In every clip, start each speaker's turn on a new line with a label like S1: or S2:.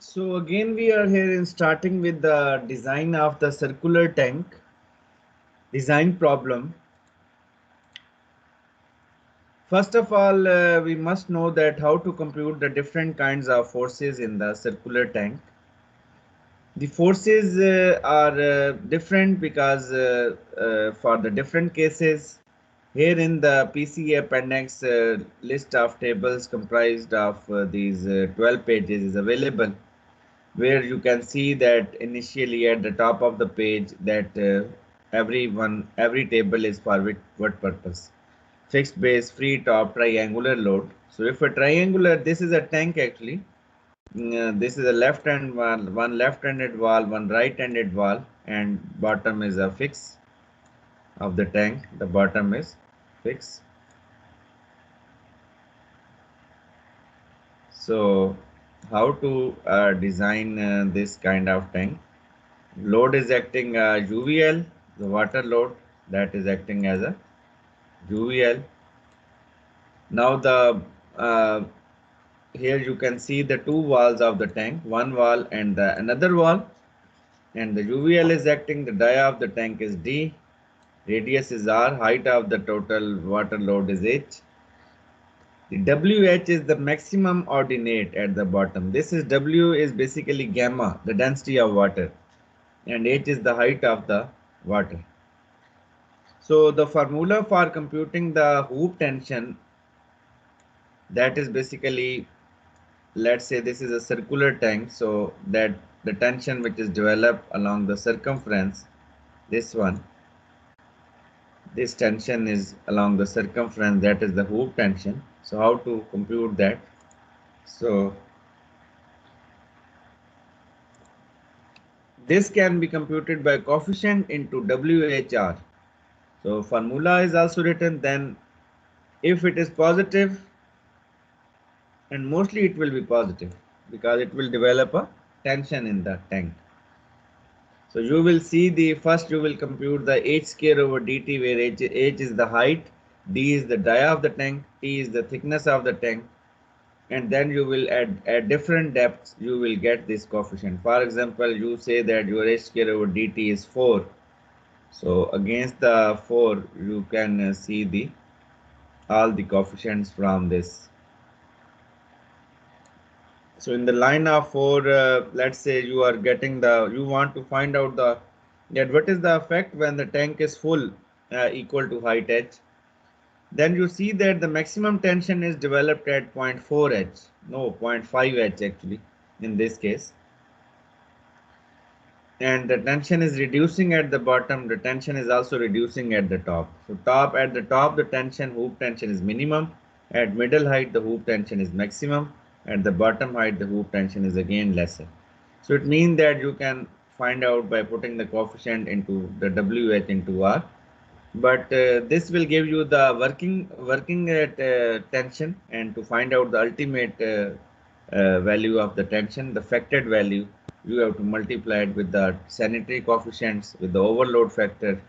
S1: So again we are here in starting with the design of the circular tank design problem. First of all, we must know that how to compute the different kinds of forces in the circular tank. The forces are different because for the different cases, here in the PCA appendix list of tables comprised of these 12 pages is available, where you can see that initially at the top of the page that every table is for what purpose: fixed base, free top, triangular load. So if a triangular, this is a tank actually. This is a left-hand wall, one left-handed wall, one right-handed wall, and bottom is a fix of the tank. The bottom is fix. So how to design this kind of tank? Load is acting UVL, the water load that is acting as a UVL. Now the here you can see the two walls of the tank, one wall and the another wall, and the UVL is acting. The dia of the tank is D, radius is R, height of the total water load is H. The WH is the maximum ordinate at the bottom. This is W is basically gamma, the density of water, and H is the height of the water. So the formula for computing the hoop tension, that is basically, let's say this is a circular tank, so that the tension which is developed along the circumference, this one, this tension is along the circumference, that is the hoop tension. So how to compute that? So this can be computed by coefficient into WHR. So formula is also written, then if it is positive, and mostly it will be positive because it will develop a tension in the tank. So you will see the first you will compute the H square over dt, where H is the height, D is the dia of the tank, T is the thickness of the tank, and then you will at different depths you will get this coefficient. For example, you say that your H square over dt is 4. So against the 4 you can see the all the coefficients from this. So in the line of 4, let's say you are getting you want to find out that what is the effect when the tank is full equal to height h. Then you see that the maximum tension is developed at 0.4 h, no 0.5 h actually in this case. And the tension is reducing at the bottom, the tension is also reducing at the top. So at the top the tension, hoop tension is minimum, at middle height the hoop tension is maximum, at the bottom height the hoop tension is again lesser. So it means that you can find out by putting the coefficient into the WH into R, but this will give you the working tension, and to find out the ultimate value of the tension, the factored value, you have to multiply it with the sanitary coefficients, with the overload factor,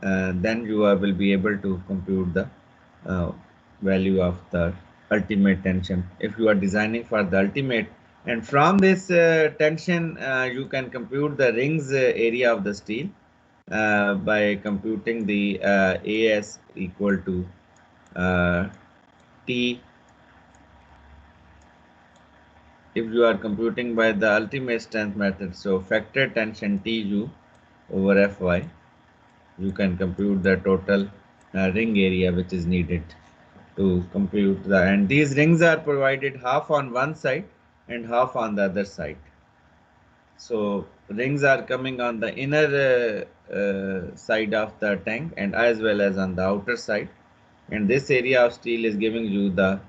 S1: then you will be able to compute the value of the ultimate tension if you are designing for the ultimate. And from this tension you can compute the rings area of the steel by computing the AS equal to T. If you are computing by the ultimate strength method, so factor tension TU over Fy, you can compute the total ring area which is needed to compute the, and these rings are provided half on one side and half on the other side. So rings are coming on the inner side of the tank and as well as on the outer side, and this area of steel is giving you the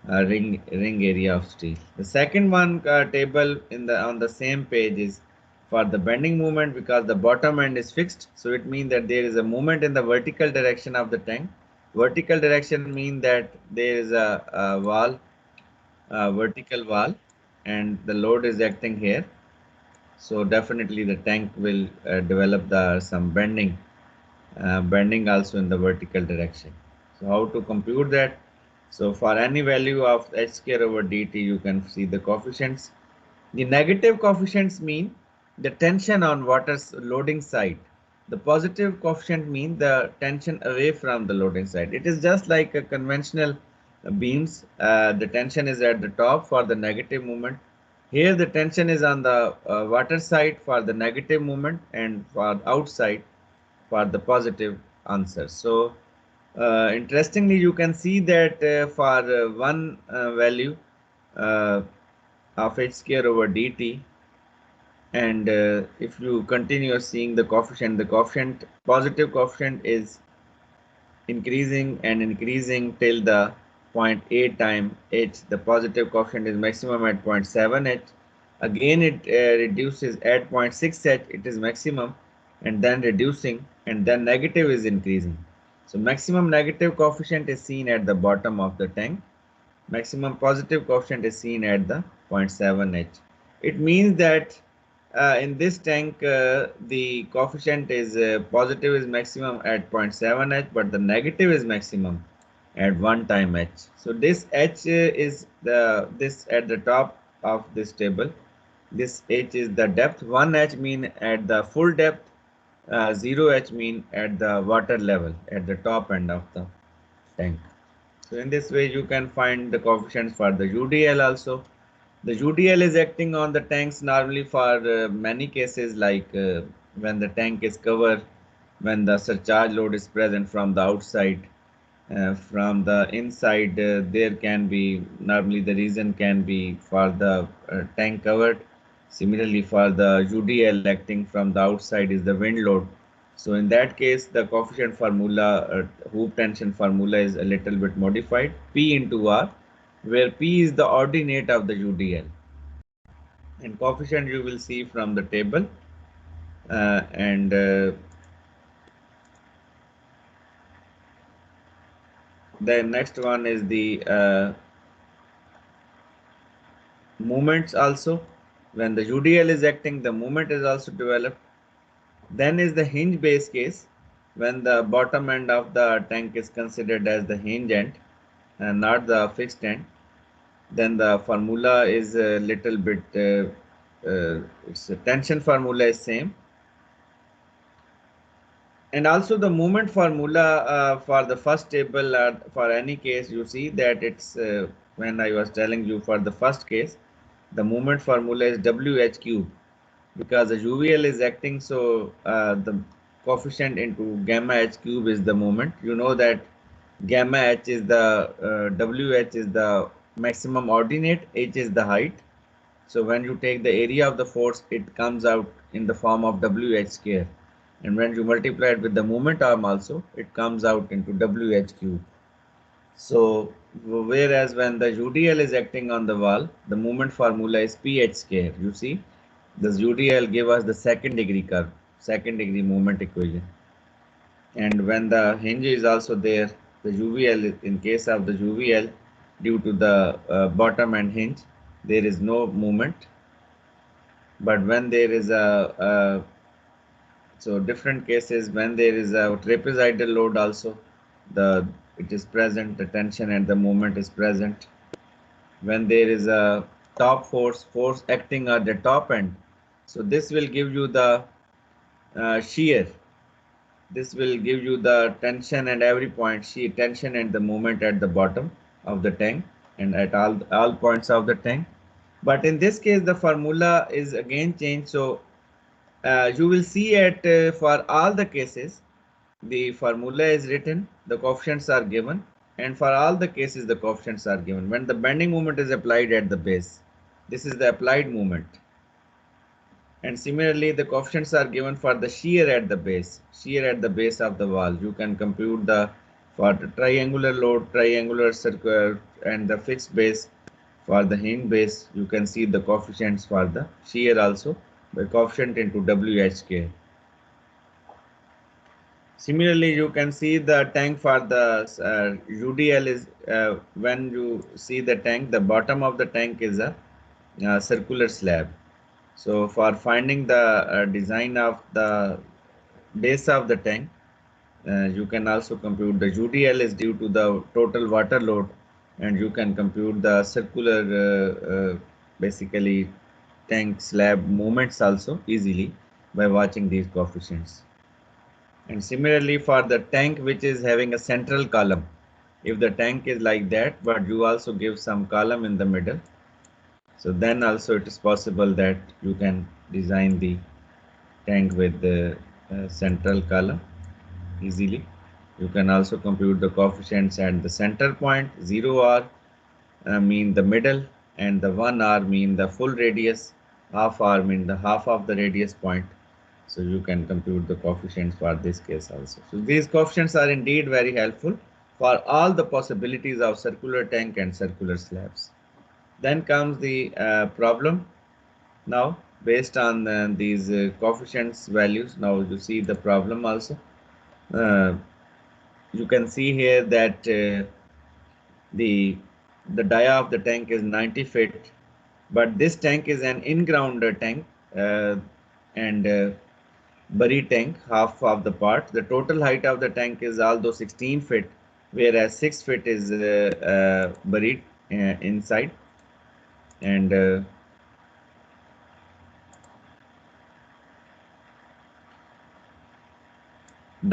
S1: ring area of steel. The second one table on the same page is for the bending moment, because the bottom end is fixed, so it means that there is a movement in the vertical direction of the tank. Vertical direction means that there is a wall, vertical wall, and the load is acting here. So definitely the tank will develop some bending also in the vertical direction. So how to compute that? So for any value of h square over dt, you can see the coefficients. The negative coefficients mean the tension on water's loading side. The positive coefficient mean the tension away from the loading side. It is just like a conventional beams. The tension is at the top for the negative movement. Here the tension is on the water side for the negative movement and for outside for the positive answer. So interestingly, you can see that for one value uh, of h square over dt, and if you continue seeing the coefficient, positive coefficient is increasing and increasing till the point 8 time h. The positive coefficient is maximum at 0.7 h. Again, it reduces at 0.6 h. It is maximum, and then reducing, and then negative is increasing. So maximum negative coefficient is seen at the bottom of the tank. Maximum positive coefficient is seen at the 0.7 h. It means that in this tank, the coefficient is positive is maximum at 0.7 h, but the negative is maximum at 1 time h. So this h is this at the top of this table. This h is the depth. 1 h mean at the full depth. 0 h mean at the water level at the top end of the tank. So in this way, you can find the coefficients for the UDL also. The UDL is acting on the tanks normally for many cases, like when the tank is covered, when the surcharge load is present from the outside. From the inside, there can be normally the reason can be for the tank covered. Similarly, for the UDL acting from the outside is the wind load. So in that case, the coefficient formula, hoop tension formula is a little bit modified, P into R, where P is the ordinate of the UDL. And coefficient you will see from the table. And the next one is the movements also. When the UDL is acting, the movement is also developed. Then is the hinge base case, when the bottom end of the tank is considered as the hinge end and not the fixed end. Then the formula is a little bit, its tension formula is same. And also the moment formula for the first table, for any case, you see that it's when I was telling you for the first case, the moment formula is WH cube, because the UVL is acting, so the coefficient into gamma H cube is the moment. You know that gamma H is the WH is the maximum ordinate, H is the height. So when you take the area of the force, it comes out in the form of WH square. And when you multiply it with the moment arm also, it comes out into WH cube. So whereas when the UDL is acting on the wall, the moment formula is PH square. You see, this UDL give us the second degree curve, second degree moment equation. And when the hinge is also there, the UVL, in case of the UVL, due to the bottom and hinge, there is no movement. But when there is so different cases, when there is a trapezoidal load also, it is present, the tension and the moment is present. When there is a top force acting at the top end, so this will give you the shear. This will give you the tension at every point, shear tension and the moment at the bottom of the tank and at all points of the tank. But in this case, the formula is again changed. So you will see at for all the cases, the formula is written, the coefficients are given, and for all the cases, the coefficients are given. When the bending moment is applied at the base, this is the applied moment. And similarly, the coefficients are given for the shear at the base of the wall. You can compute the for the triangular load, triangular circle, and the fixed base. For the hinge base, you can see the coefficients for the shear also, the coefficient into WH square. Similarly, you can see the tank for the UDL is when you see the tank, the bottom of the tank is a circular slab. So for finding the design of the base of the tank, you can also compute the UDL is due to the total water load, and you can compute the circular basically tank slab movements also easily by watching these coefficients. And similarly for the tank which is having a central column, if the tank is like that, but you also give some column in the middle, so then also it is possible that you can design the tank with the central column easily. You can also compute the coefficients at the center point. 0R mean the middle, and the 1R mean the full radius, half R mean the half of the radius point. So you can compute the coefficients for this case also. So these coefficients are indeed very helpful for all the possibilities of circular tank and circular slabs. Then comes the problem. Now based on these coefficients values, now you see the problem also. Uh, you can see here that the dia of the tank is 90 feet, but this tank is an in-ground tank and buried tank, half of the part. The total height of the tank is although 16 feet, whereas 6 feet is buried inside, and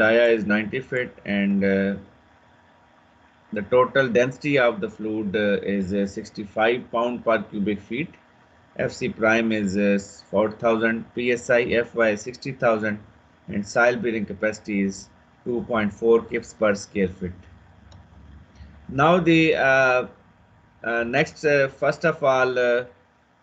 S1: dia is 90 feet, and the total density of the fluid is 65 pound per cubic feet. FC prime is 4000 psi, Fy 60,000, and soil bearing capacity is 2.4 kips per square feet. Now the next, first of all,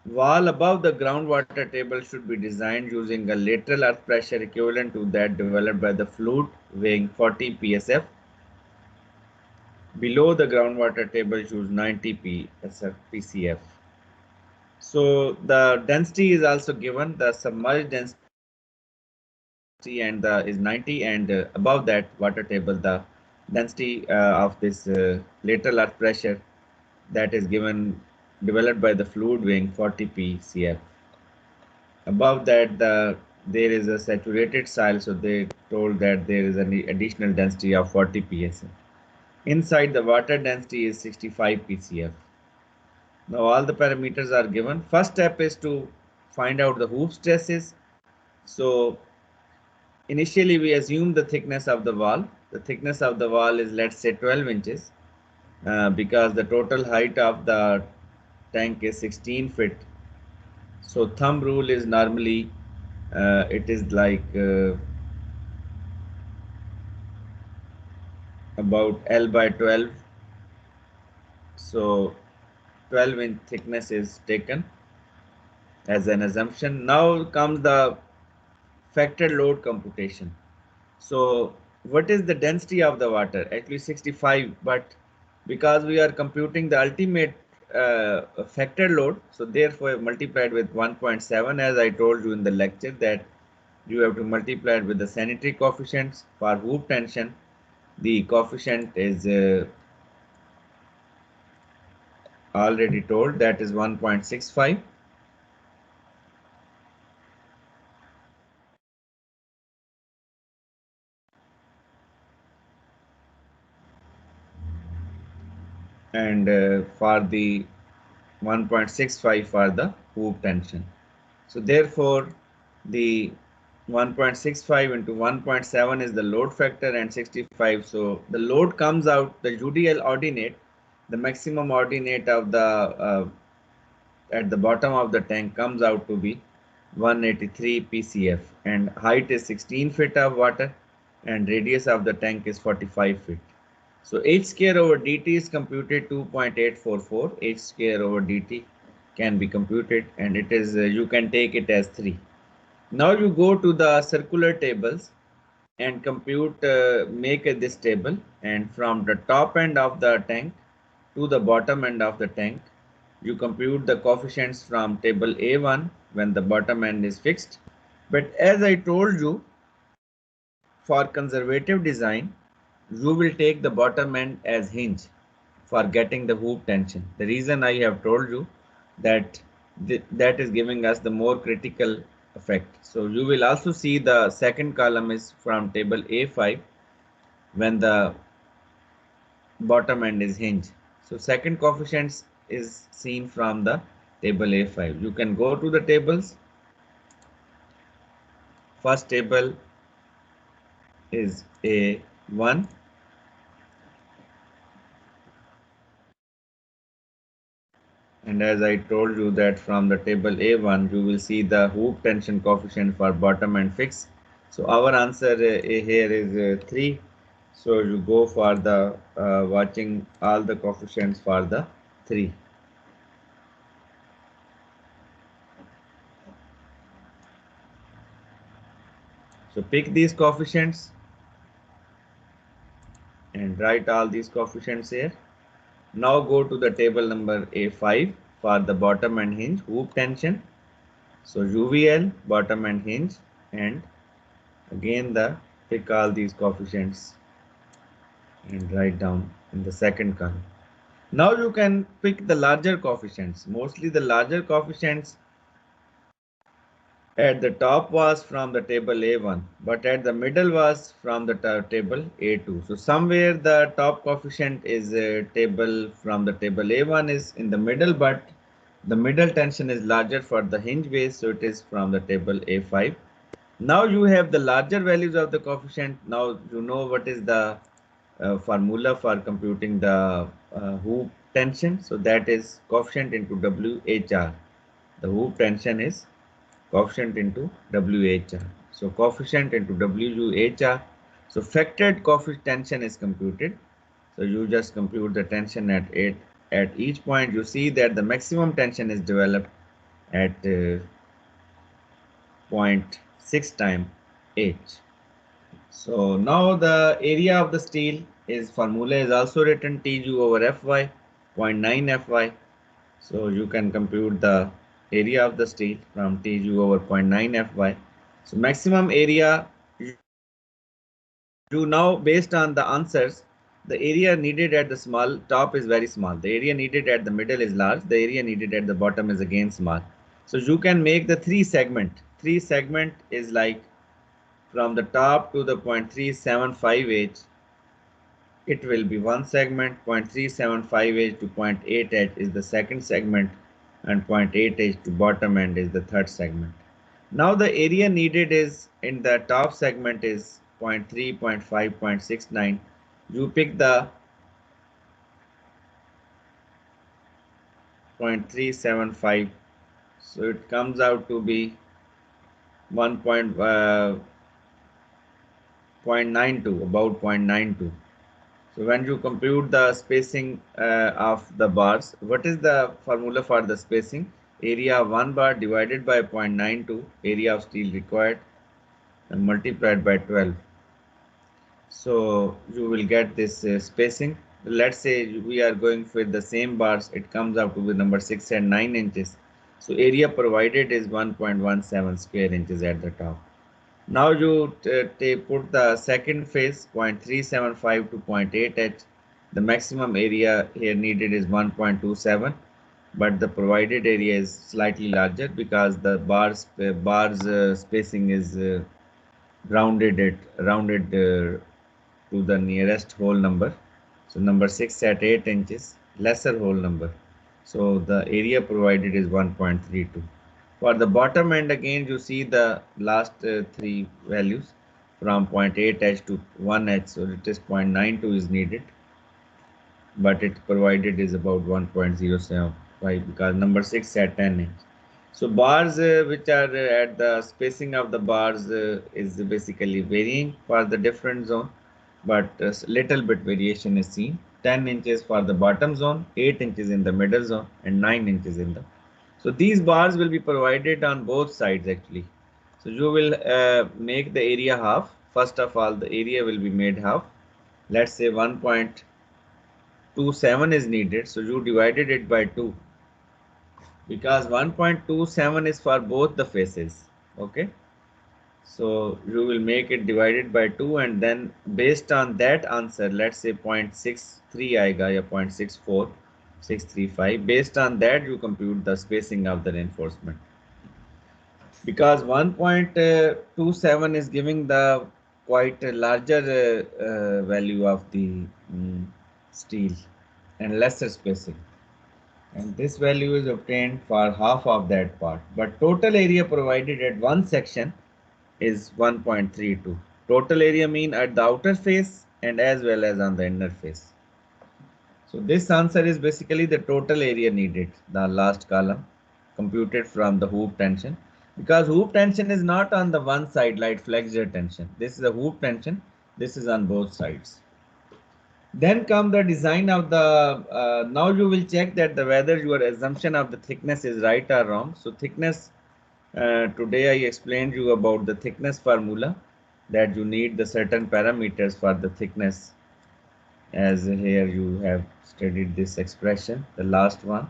S1: wall above the groundwater table should be designed using a lateral earth pressure equivalent to that developed by the fluid weighing 40 psf. Below the groundwater table choose 90 pcf. So the density is also given. The submerged density and is 90, and above that water table the density of this lateral earth pressure that is given developed by the fluid weighing 40 pcf. Above that there is a saturated soil, so they told that there is an additional density of 40 psf. Inside the water density is 65 pcf. Now all the parameters are given. First step is to find out the hoop stresses. So initially we assume the thickness of the wall. The thickness of the wall is, let's say, 12 inches because the total height of the tank is 16 feet. So thumb rule is normally it is like about L by 12. So 12-inch thickness is taken as an assumption. Now comes the factor load computation. So what is the density of the water? Actually 65, but because we are computing the ultimate factor load, so therefore multiplied with 1.7, as I told you in the lecture that you have to multiply it with the sanitary coefficients. For hoop tension, the coefficient is already told, that is 1.65. And for the 1.65 for the hoop tension. So therefore the 1.65 into 1.7 is the load factor and 65. So the load comes out, the UDL ordinate, the maximum ordinate of the at the bottom of the tank comes out to be 183 pcf, and height is 16 feet of water, and radius of the tank is 45 feet. So h square over dt is computed 2.844. H square over dt can be computed, and it is you can take it as 3. Now you go to the circular tables and compute, make this table, and from the top end of the tank to the bottom end of the tank, you compute the coefficients from table A1 when the bottom end is fixed. But as I told you, for conservative design, you will take the bottom end as hinge for getting the hoop tension. The reason I have told you that that is giving us the more critical effect. So you will also see the second column is from table A5 when the bottom end is hinge. So second coefficient is seen from the table A5. You can go to the tables. First table is A1, and as I told you that from the table A1 you will see the hoop tension coefficient for bottom and fix. So our answer here is 3. So you go for the watching all the coefficients for the 3. So pick these coefficients and write all these coefficients here. Now go to the table number A5 for the bottom and hinge hoop tension. So UVL, bottom and hinge, and again the pick all these coefficients and write down in the second column. Now you can pick the larger coefficients. Mostly the larger coefficients at the top was from the table A1, but at the middle was from the table A2. So somewhere the top coefficient is table from the table A1 is in the middle, but the middle tension is larger for the hinge base, so it is from the table A5. Now you have the larger values of the coefficient. Now you know what is the formula for computing the hoop tension. So that is coefficient into WHR. The hoop tension is coefficient into WHR. So coefficient into WHR. So factored coefficient tension is computed. So you just compute the tension at 8. At each point you see that the maximum tension is developed at 0.6 times H. So now the area of the steel is formula is also written TU over Fy, 0.9 Fy. So you can compute the area of the steel from TU over 0.9 Fy. So maximum area, you now based on the answers, the area needed at the small top is very small. The area needed at the middle is large. The area needed at the bottom is again small. So you can make the three segment. Three segment is like from the top to the 0.375H, it will be one segment, 0.375H to 0.8H is the second segment, and 0.8H to bottom end is the third segment. Now the area needed is in the top segment is 0.3, 0.5, 0.69. You pick the 0.375, so it comes out to be 1.92, about 0.92. So when you compute the spacing of the bars, what is the formula for the spacing? Area of one bar divided by 0.92, area of steel required, and multiplied by 12. So you will get this spacing. Let's say we are going with the same bars, it comes out to be number 6 and 9 inches. So area provided is 1.17 square inches at the top. Now you put the second phase 0.375 to 0.8 H. The maximum area here needed is 1.27, but the provided area is slightly larger because the bars spacing is rounded to the nearest whole number. So number 6 at 8 inches, lesser whole number. So the area provided is 1.32. For the bottom end again you see the last three values from 0.8H to 1H. So it is 0.92 is needed, but it provided is about 1.075 because number 6 at 10 inch. So bars which are at the spacing of the bars is basically varying for the different zone, but little bit variation is seen. 10 inches for the bottom zone, 8 inches in the middle zone, and 9 inches in the. So these bars will be provided on both sides actually. So you will make the area half. First of all, the area will be made half. Let's say 1.27 is needed. So you divided it by 2 because 1.27 is for both the faces. Okay. So you will make it divided by 2 and then based on that answer, let's say 0.63 aega or 0.64, 635. Based on that, you compute the spacing of the reinforcement. Because 1.27 is giving the quite a larger value of the steel and lesser spacing. and this value is obtained for half of that part. But total area provided at one section is 1.32. Total area mean at the outer face and as well as on the inner face. So this answer is basically the total area needed, the last column, computed from the hoop tension. Because hoop tension is not on the one side like flexure tension. This is a hoop tension. This is on both sides. Then come the design of the, now you will check that the whether your assumption of the thickness is right or wrong. So thickness, today I explained you about the thickness formula, that you need the certain parameters for the thickness, as here you have studied this expression, the last one.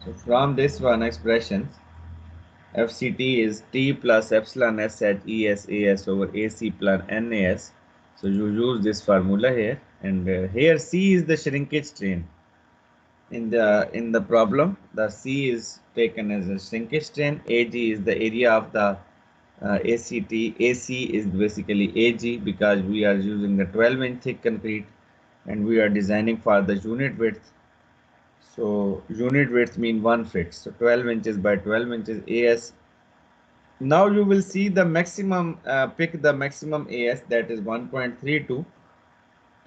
S1: So from this one expression, FCT is T plus epsilon SH ES over AC plus NAS. So you use this formula here, and here C is the shrinkage strain. In the problem, the C is taken as a shrinkage strain. AG is the area of the ACT. AC is basically AG because we are using the 12-inch thick concrete and we are designing for the unit width. So unit width mean 1 foot. So 12 inches by 12 inches AS. Now you will see the maximum, pick the maximum AS, that is 1.32,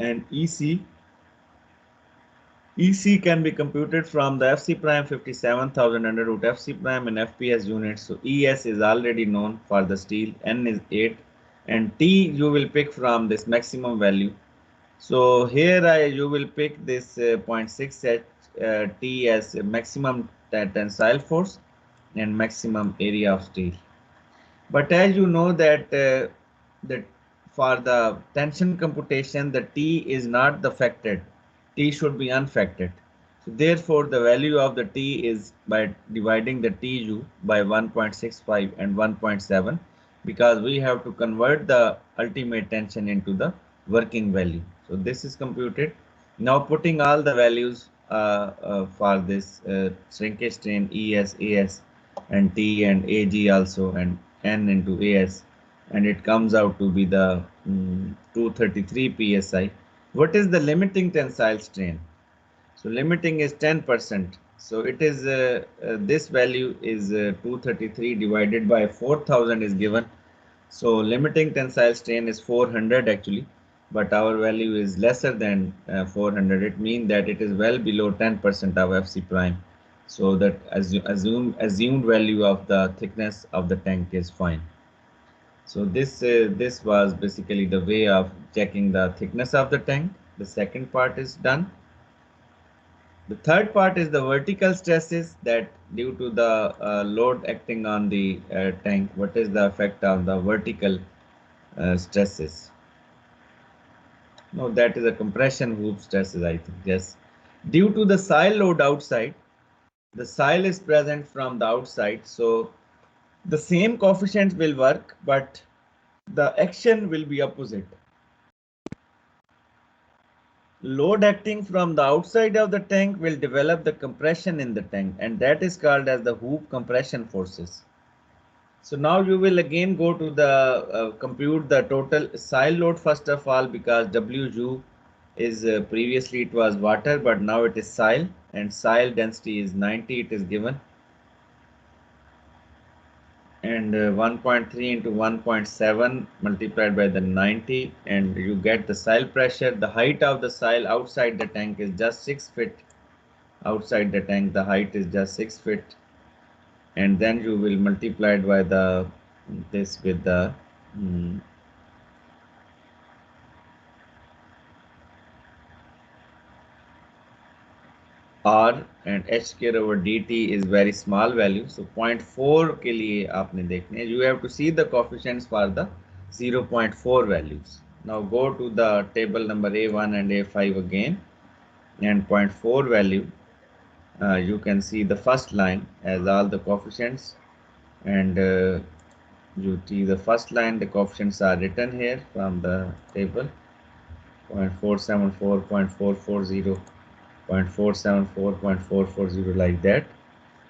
S1: and EC can be computed from the FC prime 57,000 under root FC prime in FPS units. So ES is already known for the steel, N is 8, and T you will pick from this maximum value. So here you will pick this 0.6 T as maximum tensile force and maximum area of steel. But as you know that for the tension computation, the T is not the factored. T should be unfactored. So therefore, the value of the T is by dividing the TU by 1.65 and 1.7, because we have to convert the ultimate tension into the working value. So this is computed. Now putting all the values for this shrinkage strain ES, AS, and T and AG also, and N into AS, and it comes out to be the 233 psi. What is the limiting tensile strain? So limiting is 10%. So it is this value is 233 divided by 4000 is given. So limiting tensile strain is 400 actually, but our value is lesser than 400. It means that it is well below 10% of FC prime. So that assumed value of the thickness of the tank is fine. So this was basically the way of checking the thickness of the tank. The second part is done. The third part is the vertical stresses, that due to the load acting on the tank, what is the effect of the vertical stresses? No, that is a compression hoop stresses, I think. Yes. Due to the soil load outside, the soil is present from the outside, so the same coefficient will work, but the action will be opposite. Load acting from the outside of the tank will develop the compression in the tank, and that is called as the hoop compression forces. So now you will again go to the compute the total soil load first of all, because WU is previously it was water, but now it is soil, and soil density is 90, it is given, and 1.3 into 1.7 multiplied by the 90, and you get the soil pressure. The height of the soil outside the tank is just 6 feet. Outside the tank the height is just 6 feet, and then you will multiply it by the this with the R, and h square over dt is very small value. So 0.4 के लिए आपने देखने हैं. You have to see the coefficients for the 0.4 values. Now go to the table number A1 and A5 again, and 0.4 value. You can see the first line as all the coefficients, and you see the first line, the coefficients are written here from the table: 0.474, 0.440, 0.474, 0.440, like that.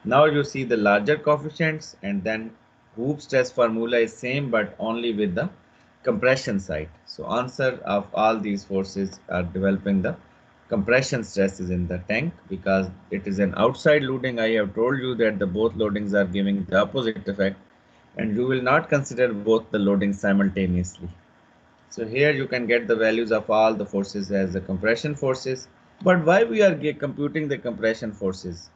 S1: Now you see the larger coefficients, and then hoop stress formula is same but only with the compression side. So answer of all these forces are developing the compression stresses in the tank because it is an outside loading. I have told you that the both loadings are giving the opposite effect, and you will not consider both the loadings simultaneously. So here you can get the values of all the forces as the compression forces. But why we are computing the compression forces?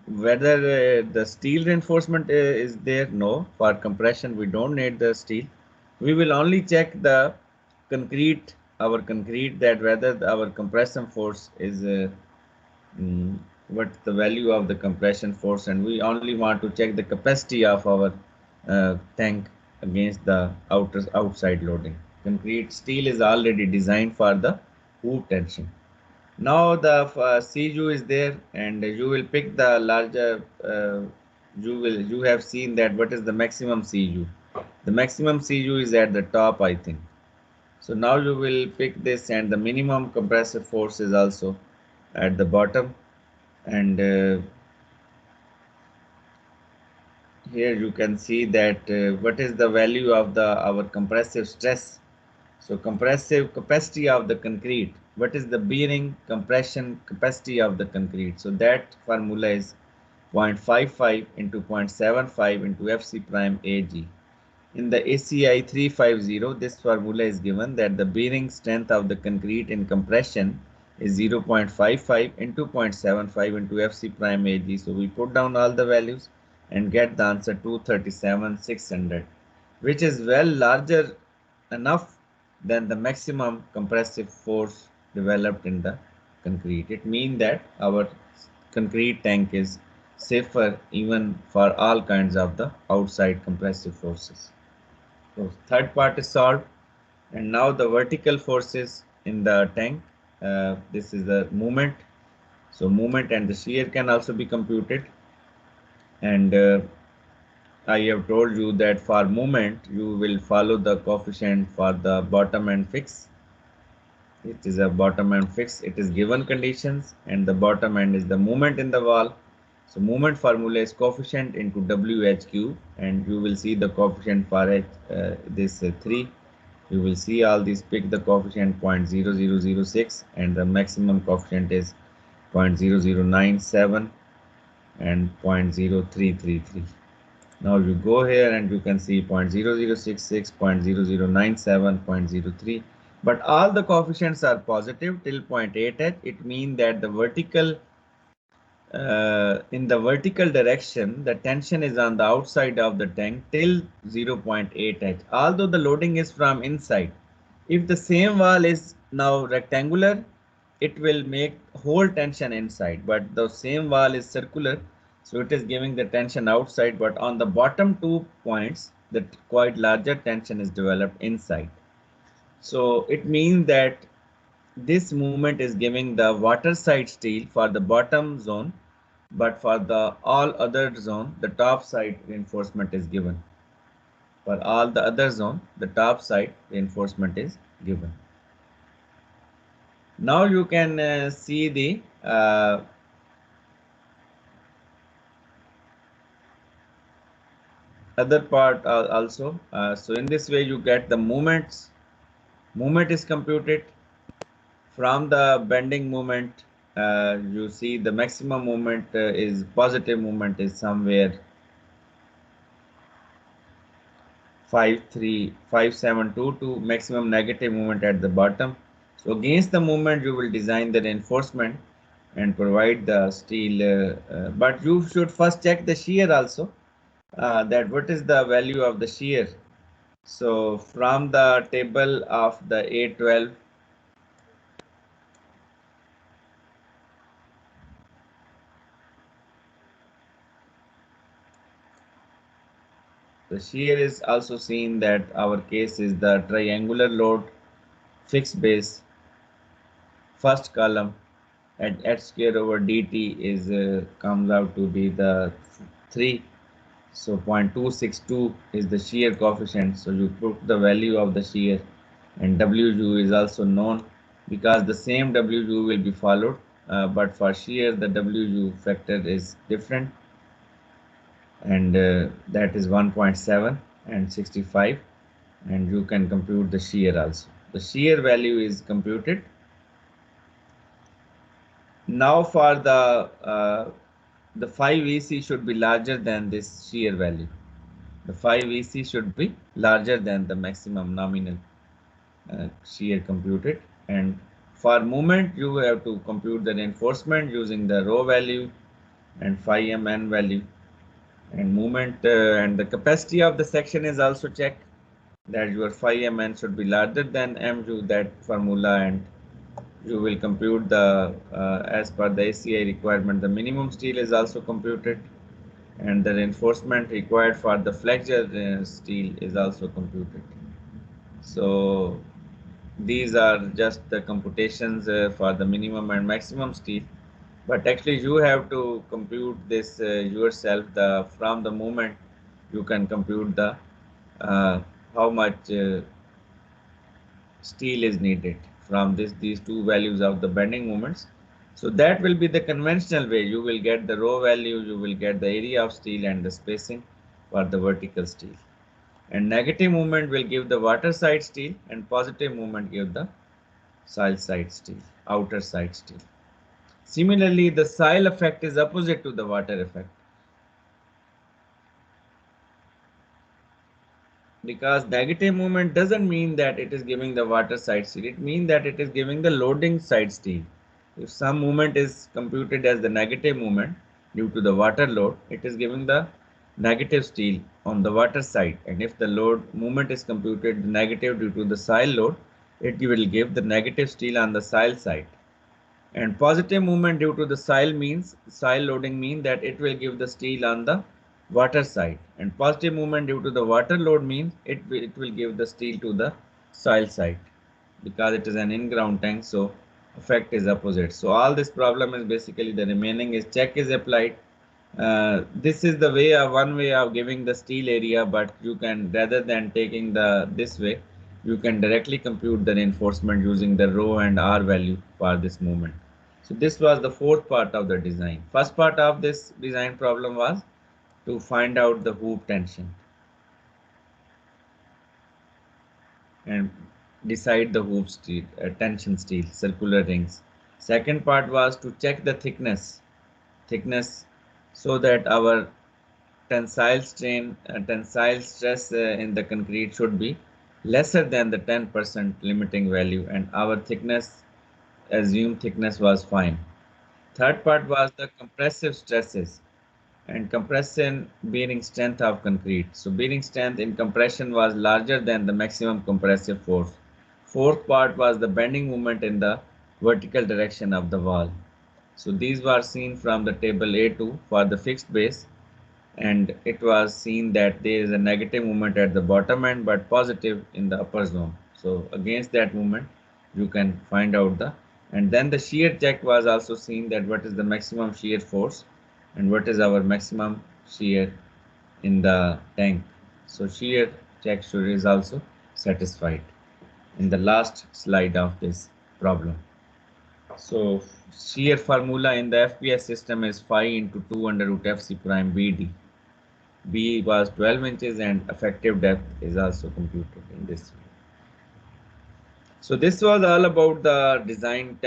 S1: Whether the steel reinforcement is there? No, for compression we don't need the steel. We will only check the concrete, our concrete, that whether our compression force is mm, what the value of the compression force, and we only want to check the capacity of our tank against the outside loading. Concrete steel is already designed for the hoop tension. Now the CU is there, and you will pick the larger. You have seen that what is the maximum CU. The maximum CU is at the top, I think. So now you will pick this, and the minimum compressive force is also at the bottom. And here you can see that what is the value of the our compressive stress. So compressive capacity of the concrete, what is the bearing compression capacity of the concrete? So that formula is 0.55 into 0.75 into FC prime AG. In the ACI 350, this formula is given that the bearing strength of the concrete in compression is 0.55 into 0.75 into FC prime AG. So we put down all the values and get the answer 237,600, which is well larger enough than the maximum compressive force developed in the concrete. It means that our concrete tank is safer even for all kinds of the outside compressive forces. So third part is solved, and now the vertical forces in the tank. This is the movement. So movement and the shear can also be computed, and I have told you that for movement you will follow the coefficient for the bottom and fix. It is a bottom and fix. It is given conditions, and the bottom end is the movement in the wall. So movement formula is coefficient into WHQ, and you will see the coefficient for this 3. You will see all these, pick the coefficient 0.0006, and the maximum coefficient is 0.0097 and 0.0333. Now you go here and you can see 0.0066, 0.0097, 0.03, but all the coefficients are positive till 0.8h. It means that the vertical in the vertical direction, the tension is on the outside of the tank till 0.8h. Although the loading is from inside, if the same wall is now rectangular, it will make whole tension inside, but the same wall is circular, so it is giving the tension outside, but on the bottom 2 points, the quite larger tension is developed inside. So it means that this movement is giving the water side steel for the bottom zone, but for the all other zone, the top side reinforcement is given. For all the other zone, the top side reinforcement is given. Now you can see the other part also. So in this way you get the movements. Movement is computed from the bending moment. You see the maximum movement is positive movement is somewhere 53722, maximum negative movement at the bottom. So against the movement you will design the reinforcement and provide the steel, but you should first check the shear also, that what is the value of the shear. So from the table of the A12, the shear is also seen that our case is the triangular load, fixed base, first column, and h square over dt is comes out to be the 3. So 0.262 is the shear coefficient. So you put the value of the shear, and WU is also known because the same WU will be followed, but for shear the WU factor is different. and that is 1.7 and 65, and you can compute the shear also. The shear value is computed. Now for the 5 EC should be larger than this shear value. The 5 EC should be larger than the maximum nominal shear computed. And for moment, you have to compute the reinforcement using the rho value and phi mn value. And moment and the capacity of the section is also checked, that your phi mn should be larger than mu, that formula, and you will compute the as per the ACI requirement, the minimum steel is also computed, and the reinforcement required for the flexure steel is also computed. So these are just the computations for the minimum and maximum steel, but actually you have to compute this yourself. The from the moment you can compute the uh, how much steel is needed from these two values of the bending moments. So that will be the conventional way. You will get the raw value, you will get the area of steel and the spacing for the vertical steel. And negative movement will give the water side steel, and positive movement give the soil side steel, outer side steel. Similarly, the soil effect is opposite to the water effect, because negative movement doesn't mean that it is giving the water side steel. It means that it is giving the loading side steel. If some movement is computed as the negative movement due to the water load, it is giving the negative steel on the water side. And if the load movement is computed negative due to the soil load, it will give the negative steel on the soil side. And positive movement due to the soil loading mean that it will give the steel on the water side, and positive movement due to the water load means it will give the steel to the soil side, because it is an in-ground tank, so effect is opposite. So all this problem is basically the remaining is check is applied. This is the way one way of giving the steel area, but you can, rather than taking the this way, you can directly compute the reinforcement using the rho and r value for this movement. So this was the fourth part of the design. First part of this design problem was to find out the hoop tension and decide the hoop steel, tension steel, circular rings. Second part was to check the thickness, so that our tensile stress in the concrete should be lesser than the 10% limiting value, and our assumed thickness was fine. Third part was the compressive stresses and compression bearing strength of concrete. So bearing strength in compression was larger than the maximum compressive force. Fourth part was the bending moment in the vertical direction of the wall. So these were seen from the table A2 for the fixed base, and it was seen that there is a negative movement at the bottom end but positive in the upper zone. So against that movement you can find out the, and then the shear check was also seen, that what is the maximum shear force and what is our maximum shear in the tank. So shear check should is also satisfied in the last slide of this problem. So shear formula in the FPS system is phi into 2 under root FC prime BD. B was 12 inches, and effective depth is also computed in this way. So this was all about the design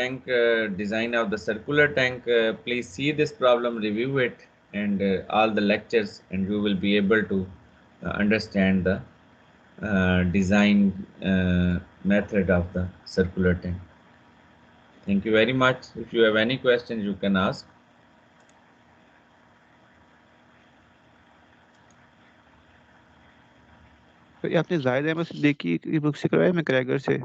S1: of the circular tank. Please see this problem, review it, and all the lectures, and you will be able to understand the design method of the circular tank. Thank you very much. If you have any questions, you can ask.
S2: तो ये आपने जाहिद अहमद सिद्दीकी की book से करवाया, मैं Krieger से?